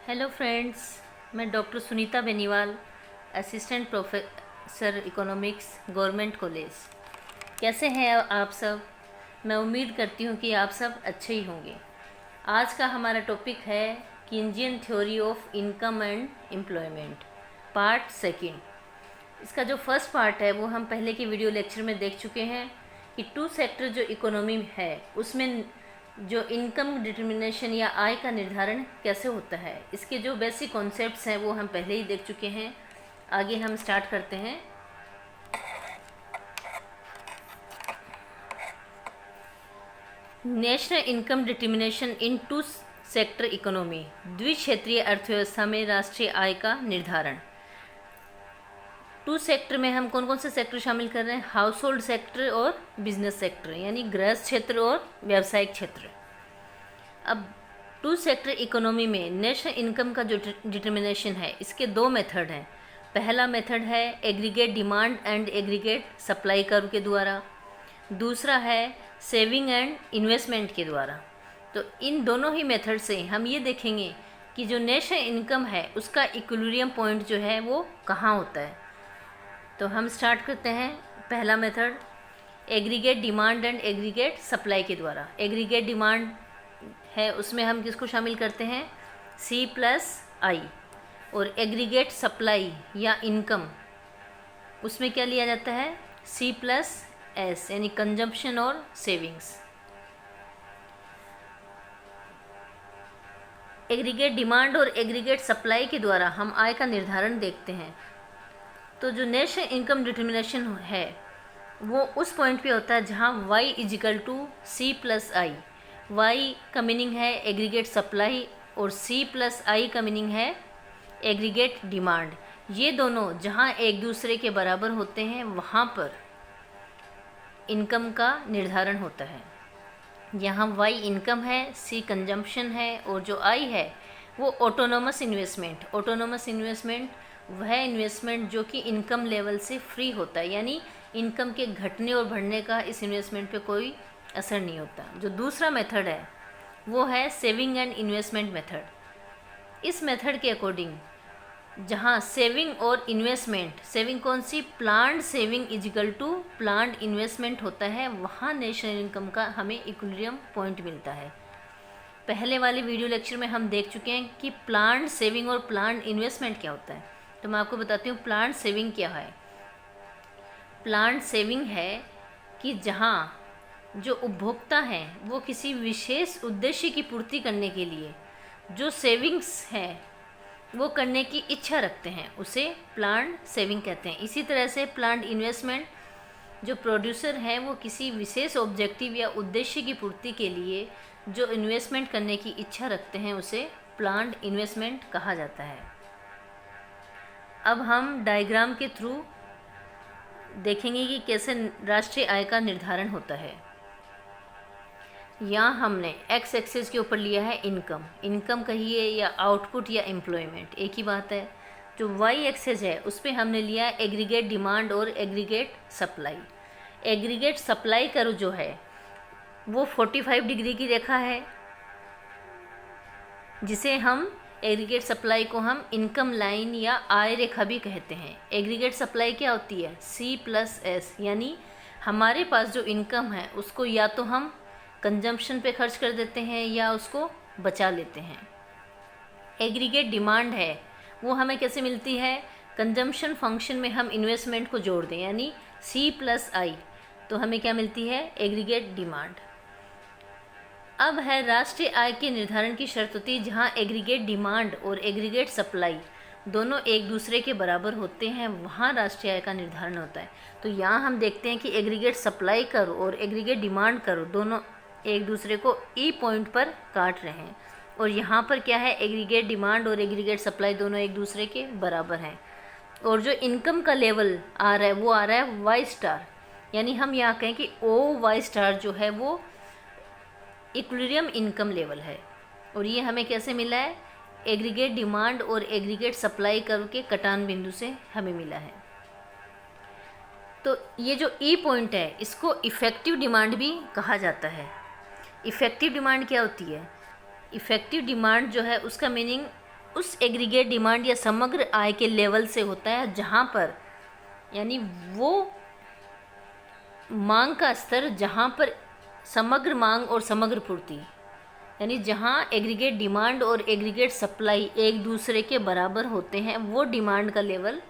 Hello friends, मैं doctor Sunita Beniwal, assistant professor economics, government college. कैसे हैं आप सब? मैं उम्मीद करती हूँ कि आप सब अच्छे ही होंगे। आज का हमारा टॉपिक है Keynesian theory of income and employment, part second. इसका जो फर्स्ट पार्ट है वो हम पहले के वीडियो लेक्चर में देख चुके हैं कि टू सेक्टर जो इकोनॉमी है उसमें जो इनकम डिटर्मिनेशन या आय का निर्धारण कैसे होता है, इसके जो बेसिक कॉन्सेप्ट्स हैं वो हम पहले ही देख चुके हैं। आगे हम स्टार्ट करते हैं। National income determination in two sector economy, द्विक्षेत्रीय अर्थव्यवस्था में राष्ट्रीय आय का निर्धारण। टू सेक्टर में हम कौन कौन से सेक्टर शामिल कर रहे हैं? हाउस होल्ड सेक्टर और बिजनेस सेक्टर, यानी गृहस्थ क्षेत्र और व्यावसायिक क्षेत्र। अब टू सेक्टर इकोनॉमी में नेशनल इनकम का जो डिटर्मिनेशन है, इसके दो मेथड हैं। पहला मेथड है aggregate demand and aggregate supply curve के द्वारा, दूसरा है सेविंग एंड इन्वेस्टमेंट के द्वारा। तो इन दोनों ही मेथड से हम ये देखेंगे कि जो नेशनल इनकम है उसका इक्विलिब्रियम पॉइंट जो है वो कहाँ होता है। तो हम स्टार्ट करते हैं। पहला method aggregate demand and aggregate supply के द्वारा। एग्रीगेट डिमांड है उसमें हम किसको शामिल करते हैं? C+I। और एग्रीगेट सप्लाई या इनकम, उसमें क्या लिया जाता है? C+S, यानी कंजम्पशन और सेविंग्स। एग्रीगेट डिमांड और एग्रीगेट सप्लाई के द्वारा हम आय का निर्धारण देखते हैं। तो जो नेशनल इनकम डिटर्मिनेशन है वो उस पॉइंट पे होता है जहाँ Y=C+I। Y का मीनिंग है एग्रीगेट सप्लाई और C+I का मीनिंग है एग्रीगेट डिमांड। ये दोनों जहाँ एक दूसरे के बराबर होते हैं वहाँ पर इनकम का निर्धारण होता है। यहाँ Y इनकम है, C कंजम्पशन है और जो I है वो ऑटोनोमस इन्वेस्टमेंट। ऑटोनोमस इन्वेस्टमेंट वह इन्वेस्टमेंट जो कि इनकम लेवल से फ्री होता है, यानी इनकम के घटने और बढ़ने का इस इन्वेस्टमेंट पे कोई असर नहीं होता। जो दूसरा मेथड है वो है सेविंग एंड इन्वेस्टमेंट मेथड। इस मेथड के अकॉर्डिंग जहाँ सेविंग और इन्वेस्टमेंट, सेविंग कौन सी? Planned saving equal to planned investment होता है, वहाँ नेशनल इनकम का हमें इक्विलिब्रियम पॉइंट मिलता है। पहले वाले वीडियो लेक्चर में हम देख चुके हैं कि प्लान्ड सेविंग और प्लान्ड इन्वेस्टमेंट क्या होता है। तो मैं आपको बताती हूँ प्लान्ड सेविंग क्या है। प्लान्ड सेविंग है कि जहाँ जो उपभोक्ता हैं वो किसी विशेष उद्देश्य की पूर्ति करने के लिए जो सेविंग्स है वो करने की इच्छा रखते हैं, उसे प्लान्ड सेविंग कहते हैं। इसी तरह से प्लान्ड इन्वेस्टमेंट, जो प्रोड्यूसर हैं वो किसी विशेष ऑब्जेक्टिव या उद्देश्य की पूर्ति के लिए जो इन्वेस्टमेंट करने की इच्छा रखते हैं उसे प्लान्ड इन्वेस्टमेंट कहा जाता है। अब हम डायग्राम के थ्रू देखेंगे कि कैसे राष्ट्रीय आय का निर्धारण होता है। यहाँ हमने एक्स एक्सिस के ऊपर लिया है इनकम, इनकम कहिए या आउटपुट या एम्प्लॉयमेंट, एक ही बात है। जो वाई एक्सिस है उस पर हमने लिया है एग्रीगेट डिमांड और aggregate supply. Aggregate supply curve जो है वो 45 डिग्री की रेखा है, जिसे हम एग्रीगेट सप्लाई को हम इनकम लाइन या आय रेखा भी कहते हैं। एग्रीगेट सप्लाई क्या होती है? C+S, यानी हमारे पास जो इनकम है उसको या तो हम कंजम्पशन पे खर्च कर देते हैं या उसको बचा लेते हैं। एग्रीगेट डिमांड है वो हमें कैसे मिलती है? कंजम्पशन फंक्शन में हम इन्वेस्टमेंट को जोड़ दें, यानी C+I, तो हमें क्या मिलती है? Aggregate demand. अब है राष्ट्रीय आय के निर्धारण की शर्त होती है जहाँ एग्रीगेट डिमांड और एग्रीगेट सप्लाई दोनों एक दूसरे के बराबर होते हैं, वहाँ राष्ट्रीय आय का निर्धारण होता है। तो यहाँ हम देखते हैं कि एग्रीगेट सप्लाई कर्व और एग्रीगेट डिमांड कर्व दोनों एक दूसरे को ई पॉइंट पर काट रहे हैं, और यहाँ पर क्या है? एग्रीगेट डिमांड और एग्रीगेट सप्लाई दोनों एक दूसरे के बराबर हैं। और जो इनकम का लेवल आ रहा है वो आ रहा है Y*, यानी हम यहाँ कहें कि OY* जो है वो इक्विलिब्रियम इनकम लेवल है। और ये हमें कैसे मिला है? एग्रीगेट डिमांड और एग्रीगेट सप्लाई कर्व के कटान बिंदु से हमें मिला है। तो ये जो ई पॉइंट है इसको इफ़ेक्टिव डिमांड भी कहा जाता है। इफ़ेक्टिव डिमांड क्या होती है? इफ़ेक्टिव डिमांड जो है उसका मीनिंग उस एग्रीगेट डिमांड या समग्र आय के लेवल से होता है जहाँ पर, यानी वो मांग का स्तर जहाँ पर समग्र मांग और समग्र पूर्ति, यानी जहाँ एग्रीगेट डिमांड और एग्रीगेट सप्लाई एक दूसरे के बराबर होते हैं, वो डिमांड का लेवल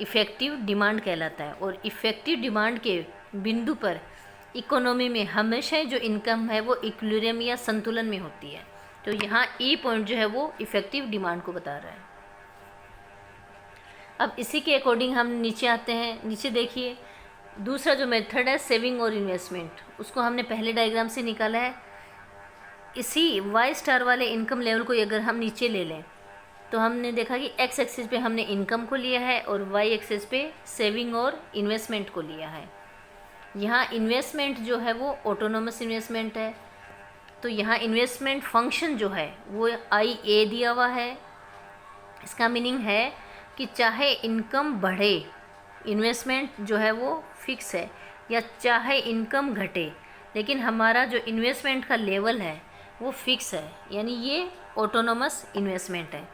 इफ़ेक्टिव डिमांड कहलाता है। और इफ़ेक्टिव डिमांड के बिंदु पर इकोनॉमी में हमेशा जो इनकम है वो इक्विलिब्रियम या संतुलन में होती है। तो यहाँ ई पॉइंट जो है वो इफ़ेक्टिव डिमांड को बता रहा है। अब इसी के अकॉर्डिंग हम नीचे आते हैं। नीचे देखिए, दूसरा जो मेथड है सेविंग और इन्वेस्टमेंट, उसको हमने पहले डायग्राम से निकाला है। इसी वाई स्टार वाले इनकम लेवल को अगर हम नीचे ले लें तो हमने देखा कि एक्स एक्सिस पे हमने इनकम को लिया है और वाई एक्सिस पे सेविंग और इन्वेस्टमेंट को लिया है। यहाँ इन्वेस्टमेंट जो है वो ऑटोनोमस इन्वेस्टमेंट है। तो यहाँ इन्वेस्टमेंट फंक्शन जो है वो आई ए दिया हुआ है। इसका मीनिंग है कि चाहे इनकम बढ़े, इन्वेस्टमेंट जो है वो फिक्स है, या चाहे इनकम घटे, लेकिन हमारा जो इन्वेस्टमेंट का लेवल है वो फिक्स है, यानी ये ऑटोनोमस इन्वेस्टमेंट है।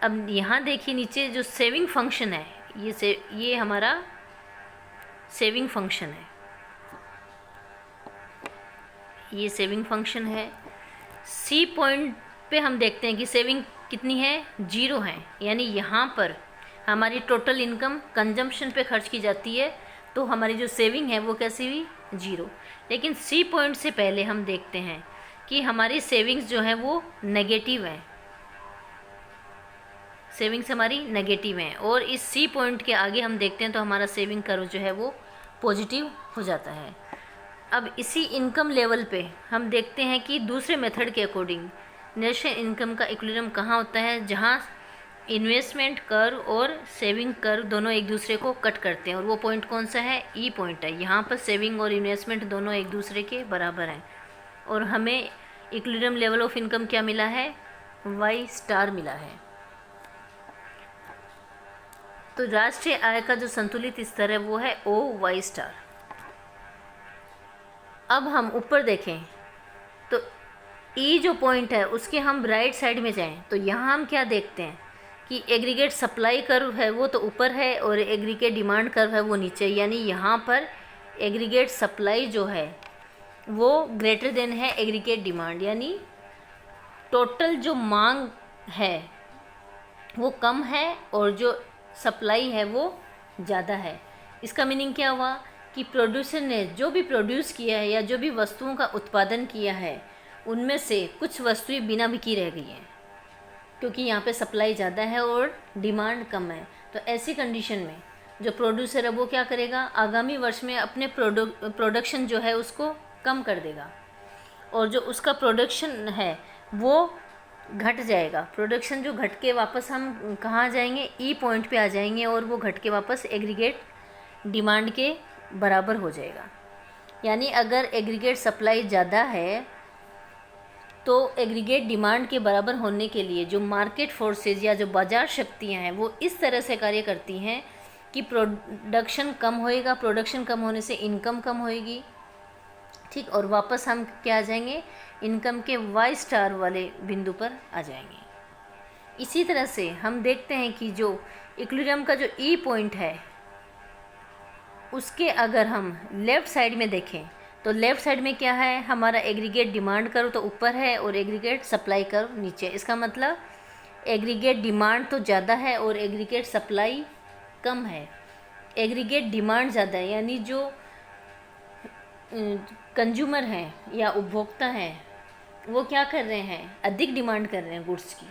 अब यहाँ देखिए नीचे जो सेविंग फंक्शन है, ये हमारा सेविंग फंक्शन है, ये सेविंग फंक्शन है। सी पॉइंट पे हम देखते हैं कि सेविंग कितनी है, 0 है, यानी यहाँ पर हमारी टोटल इनकम कंजम्पशन पे खर्च की जाती है, तो हमारी जो सेविंग है वो कैसी हुई, 0। लेकिन सी पॉइंट से पहले हम देखते हैं कि हमारी सेविंग्स जो है वो नेगेटिव है, सेविंग्स हमारी नेगेटिव हैं। और इस सी पॉइंट के आगे हम देखते हैं तो हमारा सेविंग कर्व जो है वो पॉजिटिव हो जाता है। अब इसी इनकम लेवल पे हम देखते हैं कि दूसरे मेथड के अकॉर्डिंग नेशनल इनकम का इक्विलिब्रियम कहाँ होता है, जहाँ इन्वेस्टमेंट कर्व और सेविंग कर्व दोनों एक दूसरे को कट करते हैं। और वो पॉइंट कौन सा है, ई पॉइंट है। यहाँ पर सेविंग और इन्वेस्टमेंट दोनों एक दूसरे के बराबर हैं और हमें इक्विलिब्रियम लेवल ऑफ इनकम क्या मिला है, वाई स्टार मिला है। तो राष्ट्रीय आय का जो संतुलित स्तर है वो है ओ वाई स्टार। अब हम ऊपर देखें तो ई जो पॉइंट है उसके हम राइट साइड में जाएं तो यहाँ हम क्या देखते हैं कि एग्रीगेट सप्लाई कर्व है वो तो ऊपर है और एग्रीगेट डिमांड कर्व है वो नीचे, यानी यहाँ पर एग्रीगेट सप्लाई जो है वो ग्रेटर देन है एग्रीगेट डिमांड, यानी टोटल जो मांग है वो कम है और जो सप्लाई है वो ज़्यादा है। इसका मीनिंग क्या हुआ कि प्रोड्यूसर ने जो भी प्रोड्यूस किया है या जो भी वस्तुओं का उत्पादन किया है उनमें से कुछ वस्तुएं बिना बिकी रह गई हैं, क्योंकि यहाँ पे सप्लाई ज़्यादा है और डिमांड कम है। तो ऐसी कंडीशन में जो प्रोड्यूसर है वो क्या करेगा, आगामी वर्ष में अपने प्रोडक्शन जो है उसको कम कर देगा और जो उसका प्रोडक्शन है वो घट जाएगा। प्रोडक्शन जो घट के वापस हम कहाँ जाएंगे, ई पॉइंट पे आ जाएंगे और वो घट के वापस एग्रीगेट डिमांड के बराबर हो जाएगा। यानी अगर एग्रीगेट सप्लाई ज़्यादा है तो एग्रीगेट डिमांड के बराबर होने के लिए जो मार्केट फोर्सेज या जो बाज़ार शक्तियाँ हैं वो इस तरह से कार्य करती हैं कि प्रोडक्शन कम होएगा, प्रोडक्शन कम होने से इनकम कम होएगी, ठीक, और वापस हम क्या आ जाएंगे, इनकम के वाई स्टार वाले बिंदु पर आ जाएंगे। इसी तरह से हम देखते हैं कि जो इक्विलिब्रियम का जो ई पॉइंट है उसके अगर हम लेफ़्ट साइड में देखें तो लेफ़्ट साइड में क्या है, हमारा एग्रीगेट डिमांड कर्व तो ऊपर है और एग्रीगेट सप्लाई कर्व नीचे। इसका मतलब एग्रीगेट डिमांड तो ज़्यादा है और एग्रीगेट सप्लाई कम है। एग्रीगेट डिमांड ज़्यादा है, यानी जो कंज्यूमर हैं या उपभोक्ता हैं वो क्या कर रहे हैं, अधिक डिमांड कर रहे हैं गुड्स की,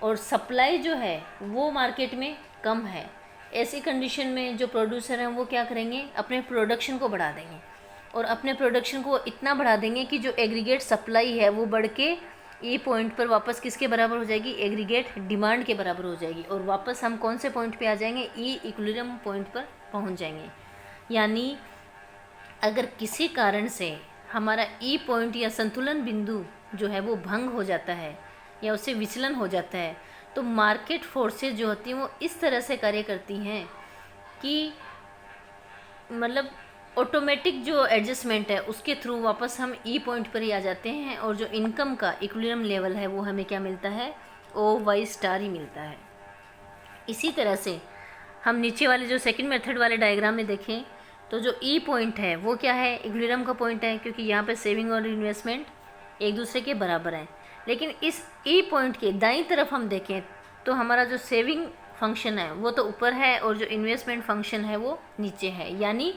और सप्लाई जो है वो मार्केट में कम है। ऐसी कंडीशन में जो प्रोड्यूसर हैं वो क्या करेंगे, अपने प्रोडक्शन को बढ़ा देंगे और अपने प्रोडक्शन को इतना बढ़ा देंगे कि जो एग्रीगेट सप्लाई है वो बढ़ के ई पॉइंट पर वापस किसके बराबर हो जाएगी, एग्रीगेट डिमांड के बराबर हो जाएगी और वापस हम कौन से पॉइंट पे आ जाएंगे, ई इक्विलिब्रियम पॉइंट पर पहुंच जाएंगे। यानी अगर किसी कारण से हमारा ई पॉइंट या संतुलन बिंदु जो है वो भंग हो जाता है या उससे विचलन हो जाता है तो मार्केट फोर्सेज जो होती हैं वो इस तरह से कार्य करती हैं कि मतलब ऑटोमेटिक जो एडजस्टमेंट है उसके थ्रू वापस हम ई पॉइंट पर ही आ जाते हैं और जो इनकम का इक्विलिब्रियम लेवल है वो हमें क्या मिलता है, ओ वाई स्टार ही मिलता है। इसी तरह से हम नीचे वाले जो सेकंड मेथड वाले डायग्राम में देखें तो जो ई पॉइंट है वो क्या है, इक्विलिब्रियम का पॉइंट है, क्योंकि यहाँ पे सेविंग और इन्वेस्टमेंट एक दूसरे के बराबर हैं। लेकिन इस ई पॉइंट के दाईं तरफ हम देखें तो हमारा जो सेविंग फंक्शन है वो तो ऊपर है और जो इन्वेस्टमेंट फंक्शन है वो नीचे है। यानी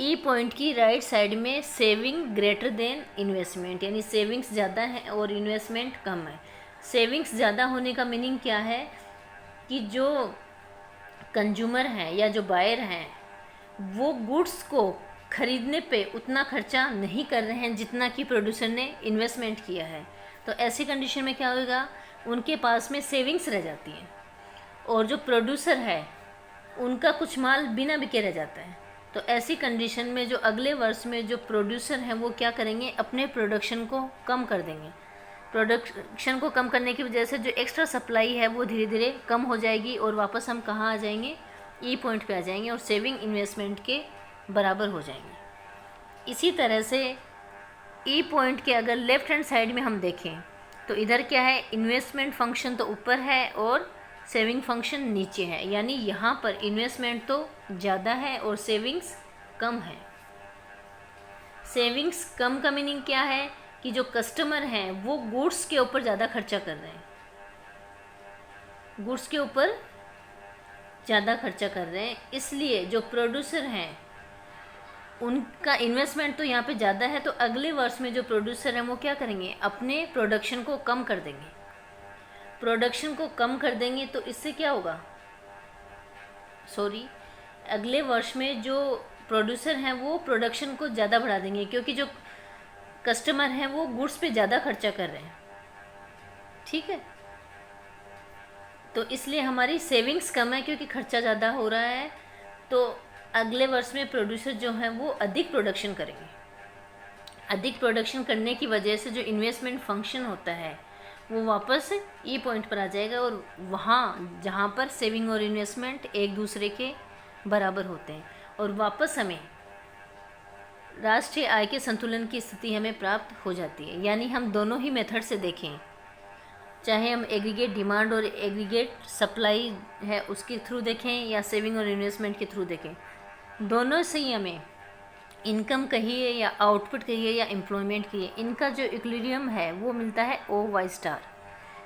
ई पॉइंट की राइट साइड में सेविंग ग्रेटर देन इन्वेस्टमेंट, यानी सेविंग्स ज़्यादा है और इन्वेस्टमेंट कम है। सेविंग्स ज़्यादा होने का मीनिंग क्या है कि जो कंज्यूमर हैं या जो बायर हैं वो गुड्स को खरीदने पे उतना खर्चा नहीं कर रहे हैं जितना कि प्रोड्यूसर ने इन्वेस्टमेंट किया है। तो ऐसी कंडीशन में क्या होगा, उनके पास में सेविंग्स रह जाती हैं और जो प्रोड्यूसर है उनका कुछ माल बिना बिके रह जाता है। तो ऐसी कंडीशन में जो अगले वर्ष में जो प्रोड्यूसर हैं वो क्या करेंगे, अपने प्रोडक्शन को कम कर देंगे। प्रोडक्शन को कम करने की वजह से जो एक्स्ट्रा सप्लाई है वो धीरे धीरे कम हो जाएगी और वापस हम कहाँ आ जाएंगे, ई पॉइंट पे आ जाएंगे और सेविंग इन्वेस्टमेंट के बराबर हो जाएंगे। इसी तरह से ई पॉइंट के अगर लेफ्ट हैंड साइड में हम देखें तो इधर क्या है, इन्वेस्टमेंट फंक्शन तो ऊपर है और सेविंग फंक्शन नीचे है। यानी यहाँ पर इन्वेस्टमेंट तो ज़्यादा है और सेविंग्स कम है। सेविंग्स कम का मीनिंग क्या है कि जो कस्टमर हैं वो गुड्स के ऊपर ज़्यादा खर्चा कर रहे हैं, गुड्स के ऊपर ज़्यादा खर्चा कर रहे हैं, इसलिए जो प्रोड्यूसर हैं उनका इन्वेस्टमेंट तो यहाँ पे ज़्यादा है। तो अगले वर्ष में जो प्रोड्यूसर हैं वो क्या करेंगे, अपने प्रोडक्शन को कम कर देंगे। प्रोडक्शन को कम कर देंगे तो इससे क्या होगा, अगले वर्ष में जो प्रोड्यूसर हैं वो प्रोडक्शन को ज़्यादा बढ़ा देंगे, क्योंकि जो कस्टमर हैं वो गुड्स पे ज़्यादा खर्चा कर रहे हैं। ठीक है, तो इसलिए हमारी सेविंग्स कम है क्योंकि खर्चा ज़्यादा हो रहा है। तो अगले वर्ष में प्रोड्यूसर जो हैं वो अधिक प्रोडक्शन करेंगे। अधिक प्रोडक्शन करने की वजह से जो इन्वेस्टमेंट फंक्शन होता है वो वापस ई पॉइंट पर आ जाएगा और वहाँ जहाँ पर सेविंग और इन्वेस्टमेंट एक दूसरे के बराबर होते हैं और वापस हमें राष्ट्रीय आय के संतुलन की स्थिति हमें प्राप्त हो जाती है। यानी हम दोनों ही मेथड से देखें, चाहे हम एग्रीगेट डिमांड और एग्रीगेट सप्लाई है उसके थ्रू देखें या सेविंग और इन्वेस्टमेंट के थ्रू देखें, दोनों से ही हमें इनकम कहिए या आउटपुट कहिए या एम्प्लॉयमेंट कहिए, इनका जो इक्विलिब्रियम है वो मिलता है ओ वाई स्टार।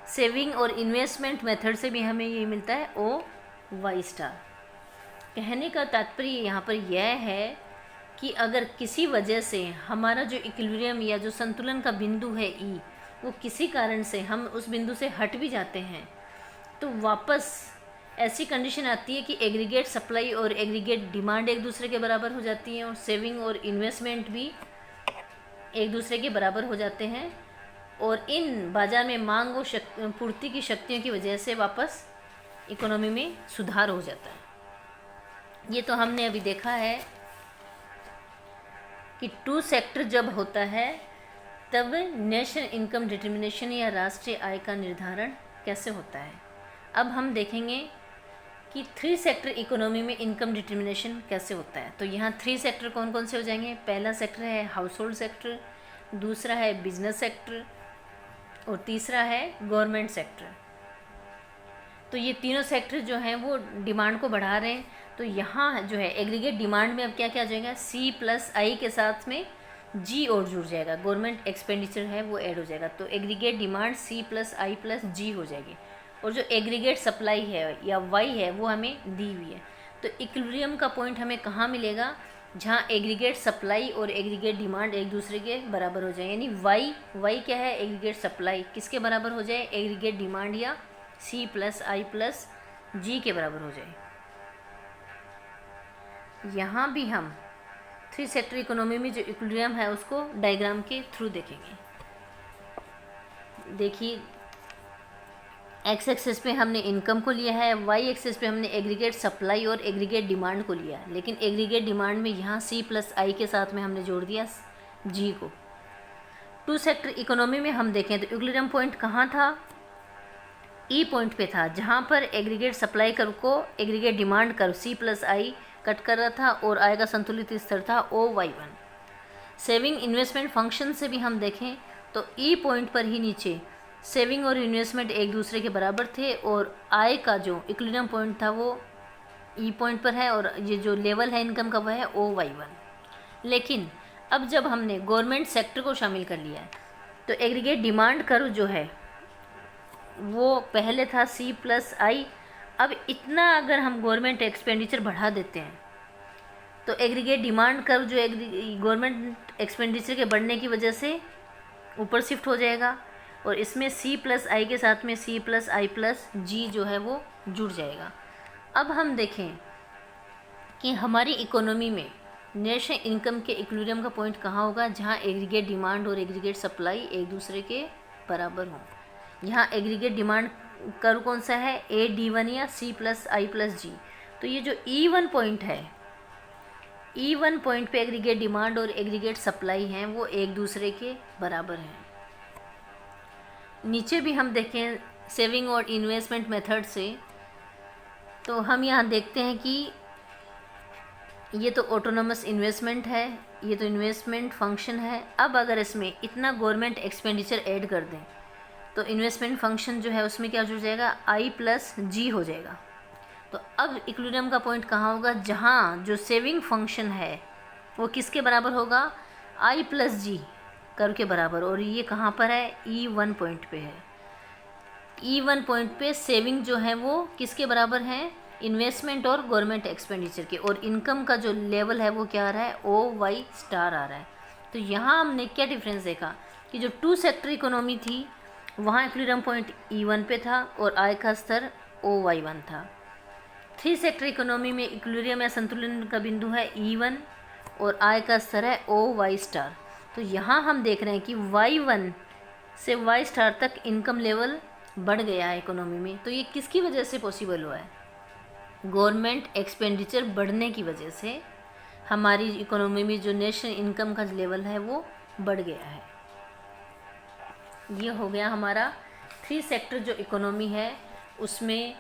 सेविंग और इन्वेस्टमेंट मेथड से भी हमें ये मिलता है ओ वाई स्टार। कहने का तात्पर्य यहाँ पर यह है कि अगर किसी वजह से हमारा जो इक्विलिब्रियम या जो संतुलन का बिंदु है ई, वो किसी कारण से हम उस बिंदु से हट भी जाते हैं तो वापस ऐसी कंडीशन आती है कि एग्रीगेट सप्लाई और एग्रीगेट डिमांड एक दूसरे के बराबर हो जाती हैं और सेविंग और इन्वेस्टमेंट भी एक दूसरे के बराबर हो जाते हैं और इन बाज़ार में मांग और पूर्ति की शक्तियों की वजह से वापस इकोनॉमी में सुधार हो जाता है। ये तो हमने अभी देखा है कि टू सेक्टर जब होता है तब नेशनल इनकम डिटर्मिनेशन या राष्ट्रीय आय का निर्धारण कैसे होता है। अब हम देखेंगे कि थ्री सेक्टर इकोनॉमी में इनकम डिटर्मिनेशन कैसे होता है। तो यहाँ थ्री सेक्टर कौन कौन से हो जाएंगे, पहला सेक्टर है हाउस होल्ड सेक्टर, दूसरा है बिजनेस सेक्टर और तीसरा है गवर्नमेंट सेक्टर। तो ये तीनों सेक्टर जो हैं वो डिमांड को बढ़ा रहे हैं। तो यहाँ जो है एग्रीगेट डिमांड में अब क्या क्या आ जाएगा, सी प्लस आई के साथ में जी और जुड़ जाएगा, गवर्नमेंट एक्सपेंडिचर है वो ऐड हो जाएगा। तो एग्रीगेट डिमांड सी प्लस आई प्लस जी हो जाएगी और जो एग्रीगेट सप्लाई है या वाई है वो हमें दी हुई है। तो इक्विलिब्रियम का पॉइंट हमें कहाँ मिलेगा, जहाँ एग्रीगेट सप्लाई और एग्रीगेट डिमांड एक दूसरे के बराबर हो जाए। यानी वाई क्या है, एग्रीगेट सप्लाई किसके बराबर हो जाए, एग्रीगेट डिमांड या सी प्लस आई प्लस जी के बराबर हो जाए। यहाँ भी हम थ्री सेक्टर इकोनॉमी में जो इक्विलिब्रियम है उसको डायग्राम के थ्रू देखेंगे। देखिए एक्स एक्सिस पे हमने इनकम को लिया है, वाई एक्सिस पे हमने एग्रीगेट सप्लाई और एग्रीगेट डिमांड को लिया है, लेकिन एग्रीगेट डिमांड में यहाँ सी प्लस आई के साथ में हमने जोड़ दिया जी को। टू सेक्टर इकोनॉमी में हम देखें तो इक्विलिब्रियम पॉइंट कहाँ था, ई पॉइंट पे था, जहाँ पर एग्रीगेट सप्लाई कर को एग्रीगेट डिमांड कर सी प्लस आई कट कर रहा था और आय का संतुलित स्तर था O Y one. Saving investment function से भी हम देखें तो ई पॉइंट पर ही नीचे सेविंग और इन्वेस्टमेंट एक दूसरे के बराबर थे और आय का जो इक्विलिब्रियम पॉइंट था वो ई पॉइंट पर है और ये जो लेवल है इनकम का वह है OY1। लेकिन अब जब हमने गवर्नमेंट सेक्टर को शामिल कर लिया है तो एग्रीगेट डिमांड कर्व जो है वो पहले था C+I। अब इतना अगर हम गवर्नमेंट एक्सपेंडिचर बढ़ा देते हैं तो एग्रीगेट डिमांड कर्व जो गवर्नमेंट एक्सपेंडिचर के बढ़ने की वजह से ऊपर शिफ्ट हो जाएगा और इसमें C+I के साथ में C+I+G जो है वो जुड़ जाएगा। अब हम देखें कि हमारी इकोनॉमी में नेशनल इनकम के इक्विलिब्रियम का पॉइंट कहाँ होगा, जहाँ एग्रीगेट डिमांड और एग्रीगेट सप्लाई एक दूसरे के बराबर हों। यहाँ एग्रीगेट डिमांड कर्व कौन सा है, AD1 या C+I+G। तो ये जो E1 पॉइंट है, E1 पॉइंट पे एग्रीगेट डिमांड और एग्रीगेट सप्लाई हैं वो एक दूसरे के बराबर हैं। नीचे भी हम देखें सेविंग और इन्वेस्टमेंट मेथड से, तो हम यहाँ देखते हैं कि ये तो ऑटोनोमस इन्वेस्टमेंट है, ये तो इन्वेस्टमेंट फंक्शन है। अब अगर इसमें इतना गवर्नमेंट एक्सपेंडिचर ऐड कर दें तो इन्वेस्टमेंट फंक्शन जो है उसमें क्या जुड़ जाएगा, I+G हो जाएगा। तो अब इक्विलिब्रियम का पॉइंट कहाँ होगा, जहाँ जो सेविंग फंक्शन है वो किसके बराबर होगा, I+G कर्व के बराबर। और ये कहाँ पर है, E1 पॉइंट पे है। E1 पॉइंट पे सेविंग जो है वो किसके बराबर है, इन्वेस्टमेंट और गवर्नमेंट एक्सपेंडिचर के। और इनकम का जो लेवल है वो क्या आ रहा है, OY स्टार आ रहा है। तो यहाँ हमने क्या डिफरेंस देखा कि जो 2 सेक्टर इकोनॉमी थी वहाँ इक्विलिब्रियम पॉइंट E1 पे था और आय का स्तर OY1 था। 3 सेक्टर इकोनॉमी में इक्विलिब्रियम या संतुलन का बिंदु है E1 और आय का स्तर है OY स्टार। तो यहाँ हम देख रहे हैं कि Y1 से Y स्टार तक इनकम लेवल बढ़ गया है इकोनॉमी में। तो ये किसकी वजह से पॉसिबल हुआ है, गवर्नमेंट एक्सपेंडिचर बढ़ने की वजह से हमारी इकोनॉमी में जो नेशनल इनकम का लेवल है वो बढ़ गया है। ये हो गया हमारा 3 सेक्टर जो इकोनॉमी है उसमें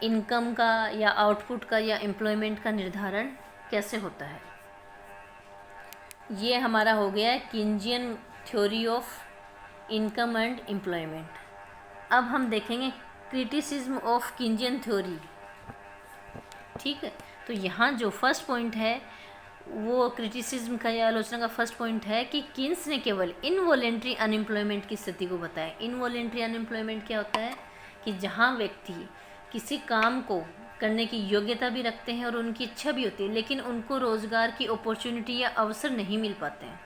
इनकम का या आउटपुट का या एम्प्लॉयमेंट का निर्धारण कैसे होता है। ये हमारा हो गया Keynesian theory of income and employment. अब हम देखेंगे क्रिटिसिज्म ऑफ किंजियन थ्योरी। ठीक है, तो यहाँ जो फर्स्ट पॉइंट है वो क्रिटिसिज्म का या आलोचना का फर्स्ट पॉइंट है कि किन्स ने केवल इनवॉलेंट्री अनएम्प्लॉयमेंट की स्थिति को बताया। इनवॉलेंट्री अनएम्प्लॉयमेंट क्या होता है कि जहाँ व्यक्ति किसी काम को करने की योग्यता भी रखते हैं और उनकी इच्छा भी होती है लेकिन उनको रोज़गार की अपॉर्चुनिटी या अवसर नहीं मिल पाते हैं,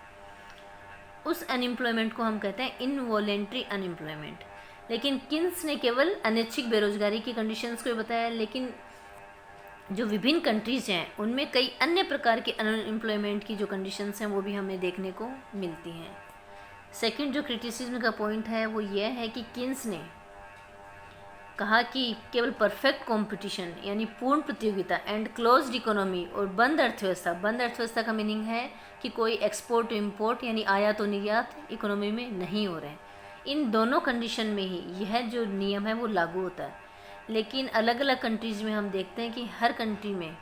उस अनएम्प्लॉयमेंट को हम कहते हैं इनवॉलेंट्री अनएम्प्लॉयमेंट। लेकिन किन्स ने केवल अनैच्छिक बेरोजगारी की कंडीशंस को बताया, लेकिन जो विभिन्न कंट्रीज़ हैं उनमें कई अन्य प्रकार के अनएम्प्लॉयमेंट की जो कंडीशंस हैं वो भी हमें देखने को मिलती हैं। सेकंड जो क्रिटिसिज्म का पॉइंट है वो ये है कि किन्स ने कहा कि केवल परफेक्ट कंपटीशन यानी पूर्ण प्रतियोगिता एंड क्लोज्ड इकोनॉमी और बंद अर्थव्यवस्था का मीनिंग है कि कोई एक्सपोर्ट इम्पोर्ट यानी आयात और निर्यात इकोनॉमी में नहीं हो रहे हैं। इन दोनों कंडीशन में ही यह जो नियम है वो लागू होता है। लेकिन अलग अलग कंट्रीज़ में हम देखते हैं कि हर कंट्री में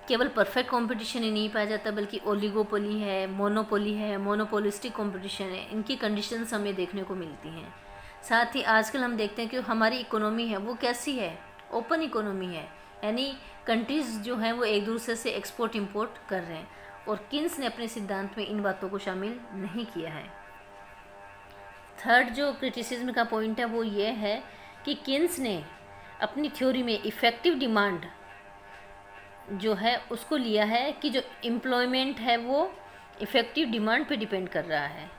केवल परफेक्ट कंपटीशन ही नहीं पाया जाता बल्कि ओलिगोपोली है, मोनोपोली है, मोनोपोलिस्टिक कंपटीशन है, इनकी कंडीशंस हमें देखने को मिलती हैं। साथ ही आजकल हम देखते हैं कि हमारी इकोनॉमी है वो कैसी है, ओपन इकोनॉमी है, यानी कंट्रीज़ जो हैं वो एक दूसरे से एक्सपोर्ट इंपोर्ट कर रहे हैं। और किन्स ने अपने सिद्धांत में इन बातों को शामिल नहीं किया है। थर्ड जो क्रिटिसिज्म का पॉइंट है वो ये है कि किन्स ने अपनी थ्योरी में इफ़ेक्टिव डिमांड जो है उसको लिया है कि जो एम्प्लॉयमेंट है वो इफ़ेक्टिव डिमांड पे डिपेंड कर रहा है,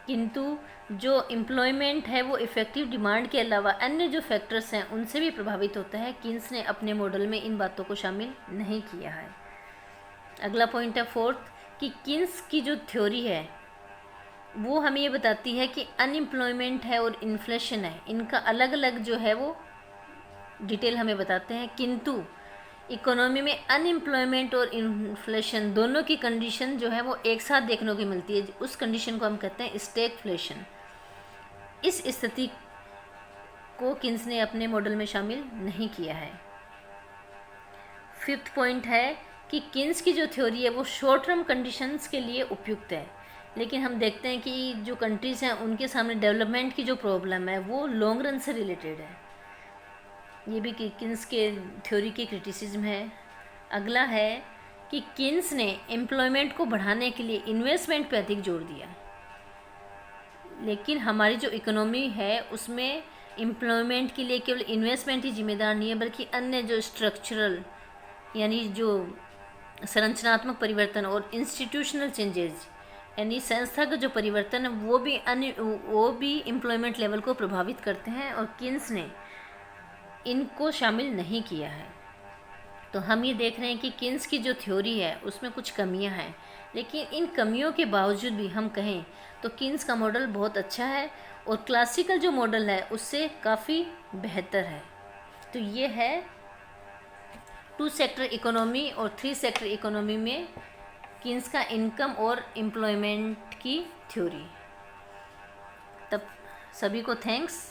किंतु जो एम्प्लॉयमेंट है वो इफ़ेक्टिव डिमांड के अलावा अन्य जो फैक्टर्स हैं उनसे भी प्रभावित होता है। किन्स ने अपने मॉडल में इन बातों को शामिल नहीं किया है। अगला पॉइंट है फोर्थ कि किन्स की जो थ्योरी है वो हमें ये बताती है कि अनएम्प्लॉयमेंट है और इन्फ्लेशन है, इनका अलग अलग जो है वो डिटेल हमें बताते हैं, किंतु इकोनॉमी में अनएम्प्लॉयमेंट और इन्फ्लेशन दोनों की कंडीशन जो है वो एक साथ देखने को मिलती है। उस कंडीशन को हम कहते हैं स्टैगफ्लेशन। इस स्थिति को किन्स ने अपने मॉडल में शामिल नहीं किया है। फिफ्थ पॉइंट है कि किन्स की जो थ्योरी है वो शॉर्ट टर्म कंडीशंस के लिए उपयुक्त है, लेकिन हम देखते हैं कि जो कंट्रीज़ हैं उनके सामने डेवलपमेंट की जो प्रॉब्लम है वो लॉन्ग रन से रिलेटेड है। ये भी किन्स के थ्योरी की क्रिटिसिज्म है। अगला है कि किन्स ने एम्प्लॉयमेंट को बढ़ाने के लिए इन्वेस्टमेंट पे अधिक जोर दिया, लेकिन हमारी जो इकोनॉमी है उसमें एम्प्लॉयमेंट के लिए केवल इन्वेस्टमेंट ही जिम्मेदार नहीं है, बल्कि अन्य जो स्ट्रक्चरल यानी जो संरचनात्मक परिवर्तन और इंस्टीट्यूशनल चेंजेस यानी संस्थागत जो परिवर्तन है वो भी एम्प्लॉयमेंट लेवल को प्रभावित करते हैं, और किन्स ने इनको शामिल नहीं किया है। तो हम ये देख रहे हैं कि किन्स की जो थ्योरी है उसमें कुछ कमियां हैं, लेकिन इन कमियों के बावजूद भी हम कहें तो किन्स का मॉडल बहुत अच्छा है और क्लासिकल जो मॉडल है उससे काफ़ी बेहतर है। तो ये है 2 सेक्टर इकोनॉमी और 3 सेक्टर इकोनॉमी में किन्स का इनकम और एम्प्लॉयमेंट की थ्योरी। तब सभी को थैंक्स।